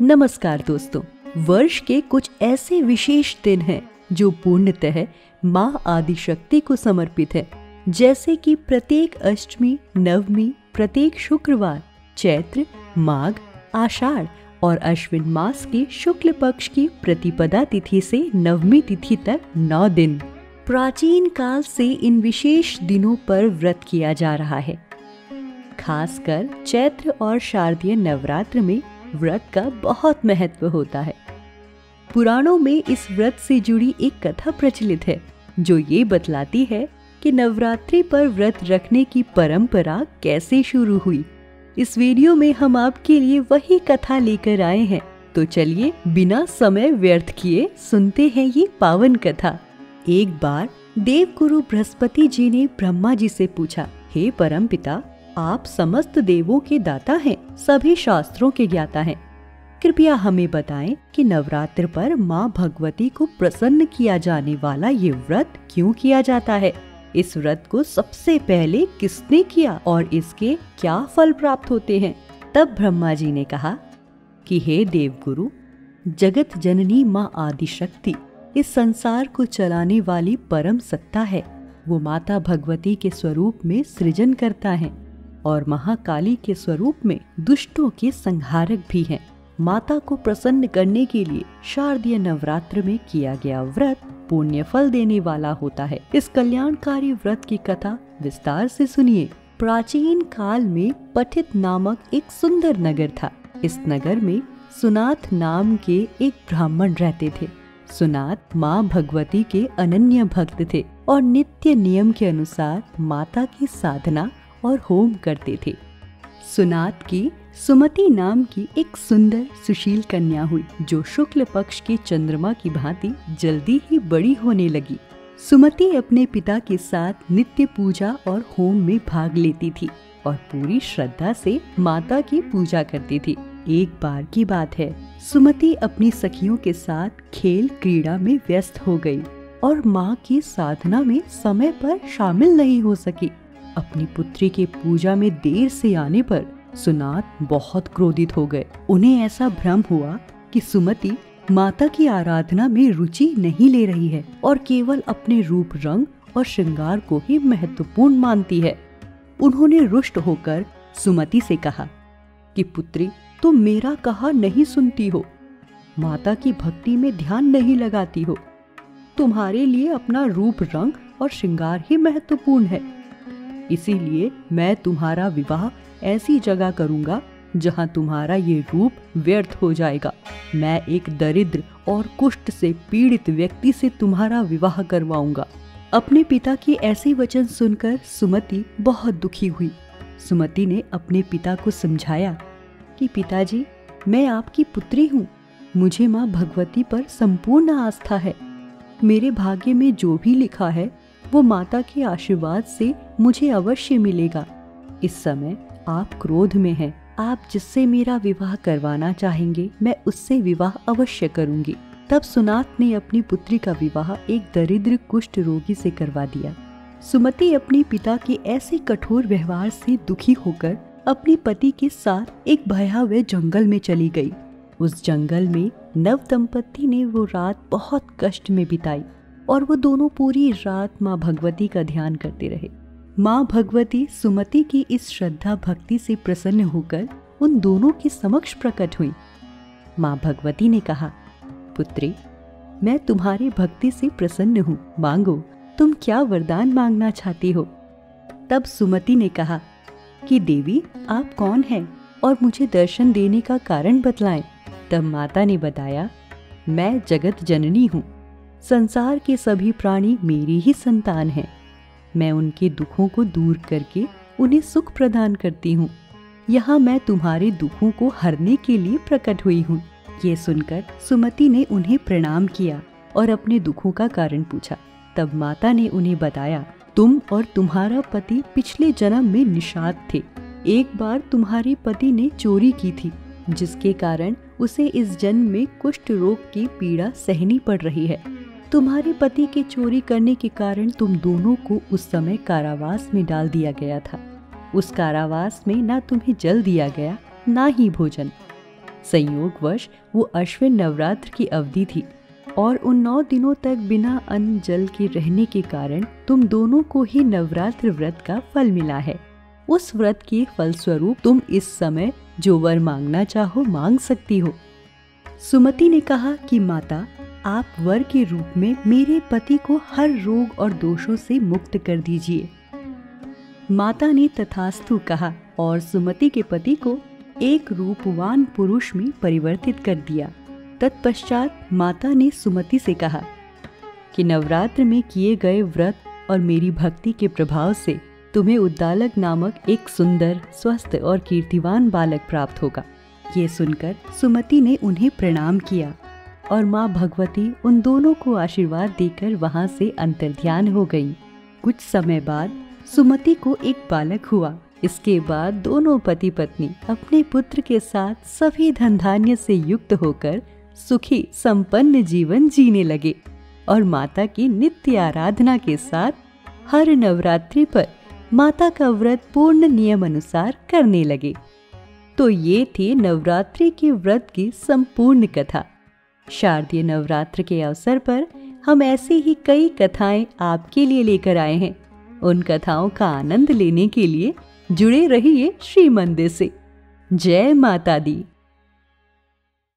नमस्कार दोस्तों। वर्ष के कुछ ऐसे विशेष दिन हैं जो पूर्णतः माँ आदिशक्ति को समर्पित है, जैसे कि प्रत्येक अष्टमी, नवमी, प्रत्येक शुक्रवार, चैत्र, माघ, आषाढ़ और अश्विन मास के शुक्ल पक्ष की प्रतिपदा तिथि से नवमी तिथि तक 9 दिन। प्राचीन काल से इन विशेष दिनों पर व्रत किया जा रहा है। खासकर चैत्र और शारदीय नवरात्र में व्रत का बहुत महत्व होता है। पुराणों में इस व्रत से जुड़ी एक कथा प्रचलित है जो ये बतलाती है कि नवरात्रि पर व्रत रखने की परंपरा कैसे शुरू हुई। इस वीडियो में हम आपके लिए वही कथा लेकर आए हैं, तो चलिए बिना समय व्यर्थ किए सुनते हैं ये पावन कथा। एक बार देवगुरु बृहस्पति जी ने ब्रह्मा जी से पूछा, हे परमपिता, आप समस्त देवों के दाता हैं, सभी शास्त्रों के ज्ञाता हैं। कृपया हमें बताएं कि नवरात्र पर माँ भगवती को प्रसन्न किया जाने वाला ये व्रत क्यों किया जाता है। इस व्रत को सबसे पहले किसने किया और इसके क्या फल प्राप्त होते हैं। तब ब्रह्मा जी ने कहा कि हे देवगुरु, जगत जननी माँ आदिशक्ति इस संसार को चलाने वाली परम सत्ता है। वो माता भगवती के स्वरूप में सृजन करता है और महाकाली के स्वरूप में दुष्टों के संहारक भी हैं। माता को प्रसन्न करने के लिए शारदीय नवरात्र में किया गया व्रत पुण्य फल देने वाला होता है। इस कल्याणकारी व्रत की कथा विस्तार से सुनिए। प्राचीन काल में पठित नामक एक सुंदर नगर था। इस नगर में सुनाथ नाम के एक ब्राह्मण रहते थे। सुनाथ माँ भगवती के अनन्य भक्त थे और नित्य नियम के अनुसार माता की साधना और होम करते थे। सुनाथ की सुमति नाम की एक सुंदर सुशील कन्या हुई, जो शुक्ल पक्ष के चंद्रमा की भांति जल्दी ही बड़ी होने लगी। सुमति अपने पिता के साथ नित्य पूजा और होम में भाग लेती थी और पूरी श्रद्धा से माता की पूजा करती थी। एक बार की बात है, सुमति अपनी सखियों के साथ खेल क्रीड़ा में व्यस्त हो गई और माँ की साधना में समय पर शामिल नहीं हो सकी। अपनी पुत्री के पूजा में देर से आने पर सुनाथ बहुत क्रोधित हो गए। उन्हें ऐसा भ्रम हुआ कि सुमति माता की आराधना में रुचि नहीं ले रही है और केवल अपने रूप रंग और श्रृंगार को ही महत्वपूर्ण मानती है। उन्होंने रुष्ट होकर सुमति से कहा कि पुत्री, तुम मेरा कहा नहीं सुनती हो, माता की भक्ति में ध्यान नहीं लगाती हो। तुम्हारे लिए अपना रूप रंग और श्रृंगार ही महत्वपूर्ण है। इसीलिए मैं तुम्हारा विवाह ऐसी जगह करूंगा जहां तुम्हारा ये रूप व्यर्थ हो जाएगा। मैं एक दरिद्र और कुष्ठ से पीड़ित व्यक्ति से तुम्हारा विवाह करवाऊंगा। अपने पिता की ऐसे वचन सुनकर सुमति बहुत दुखी हुई। सुमति ने अपने पिता को समझाया कि पिताजी, मैं आपकी पुत्री हूँ, मुझे माँ भगवती पर संपूर्ण आस्था है। मेरे भाग्य में जो भी लिखा है वो माता के आशीर्वाद से मुझे अवश्य मिलेगा। इस समय आप क्रोध में हैं। आप जिससे मेरा विवाह करवाना चाहेंगे मैं उससे विवाह अवश्य करूंगी। तब सुनाथ ने अपनी पुत्री का विवाह एक दरिद्र कुष्ठ रोगी से करवा दिया। सुमति अपने पिता के ऐसे कठोर व्यवहार से दुखी होकर अपने पति के साथ एक भयावह जंगल में चली गई। उस जंगल में नव दंपत्ति ने वो रात बहुत कष्ट में बिताई और वो दोनों पूरी रात माँ भगवती का ध्यान करते रहे। माँ भगवती सुमति की इस श्रद्धा भक्ति से प्रसन्न होकर उन दोनों के समक्ष प्रकट हुई। माँ भगवती ने कहा, पुत्री, मैं तुम्हारी भक्ति से प्रसन्न हूँ, मांगो, तुम क्या वरदान मांगना चाहती हो। तब सुमति ने कहा कि देवी, आप कौन हैं और मुझे दर्शन देने का कारण बतलाएं। तब माता ने बताया, मैं जगत जननी हूँ, संसार के सभी प्राणी मेरी ही संतान हैं। मैं उनके दुखों को दूर करके उन्हें सुख प्रदान करती हूँ। यहाँ मैं तुम्हारे दुखों को हरने के लिए प्रकट हुई हूँ। ये सुनकर सुमति ने उन्हें प्रणाम किया और अपने दुखों का कारण पूछा। तब माता ने उन्हें बताया, तुम और तुम्हारा पति पिछले जन्म में निषाद थे। एक बार तुम्हारे पति ने चोरी की थी, जिसके कारण उसे इस जन्म में कुष्ठ रोग की पीड़ा सहनी पड़ रही है। तुम्हारे पति के चोरी करने के कारण तुम दोनों को उस समय कारावास में डाल दिया गया था। उस कारावास में ना तुम्हें जल दिया गया, ना ही भोजन। संयोगवश वो अश्विन नवरात्र की अवधि थी और उन 9 दिनों तक बिना अन्न जल के रहने के कारण तुम दोनों को ही नवरात्र व्रत का फल मिला है। उस व्रत के फलस्वरूप तुम इस समय जो वर मांगना चाहो मांग सकती हो। सुमति ने कहा कि माता, आप वर के रूप में मेरे पति को हर रोग और दोषों से मुक्त कर दीजिए। माता ने तथास्तु कहा और सुमति के पति को एक रूपवान पुरुष में परिवर्तित कर दिया। तत्पश्चात माता ने सुमति से कहा कि नवरात्र में किए गए व्रत और मेरी भक्ति के प्रभाव से तुम्हें उद्दालक नामक एक सुंदर, स्वस्थ और कीर्तिवान बालक प्राप्त होगा। ये सुनकर सुमति ने उन्हें प्रणाम किया और माँ भगवती उन दोनों को आशीर्वाद देकर वहां से अंतर्ध्यान हो गई। कुछ समय बाद सुमति को एक बालक हुआ। इसके बाद दोनों पति पत्नी अपने पुत्र के साथ सभी धन धान्य से युक्त होकर सुखी संपन्न जीवन जीने लगे और माता की नित्य आराधना के साथ हर नवरात्रि पर माता का व्रत पूर्ण नियम अनुसार करने लगे। तो ये थी नवरात्रि के व्रत की संपूर्ण कथा। शारदीय नवरात्र के अवसर पर हम ऐसी ही कई कथाएं आपके लिए लेकर आए हैं। उन कथाओं का आनंद लेने के लिए जुड़े रहिए श्री मंदिर से। जय माता दी।